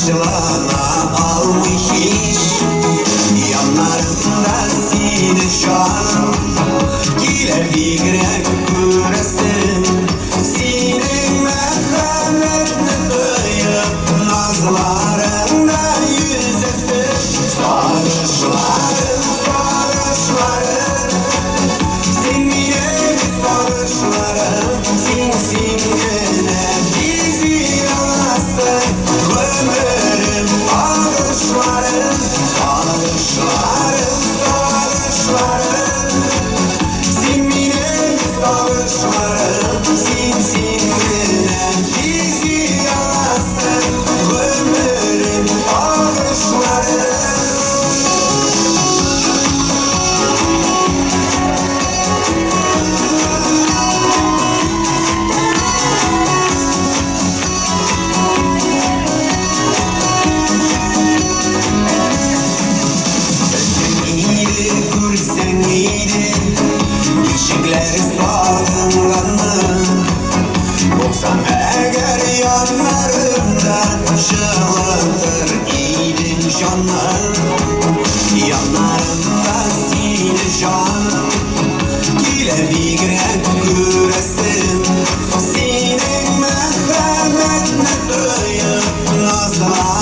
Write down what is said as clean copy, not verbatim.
Bağışlana almış iş yanlarında sine şan Gile bigrek küresin Sine merhametini duyup nazlarında yüzesin Sarışlarım, sarışlarım Sinmine sarışlarım Sin sinine bizi yalasın Ömrüm ağışlarım Sarışlarım, sarışlarım Sinmine sarışlarım Sin sinine bizi yalasın Ömrüm ağışlarım Görsen iyiydi Işıkları sağlığınlandı Olsam eğer yanlarımdan Şılatır iyiydin canlar Yanlarımda sine şan Gile bigrek küresin Sine merhametine duyup nazlar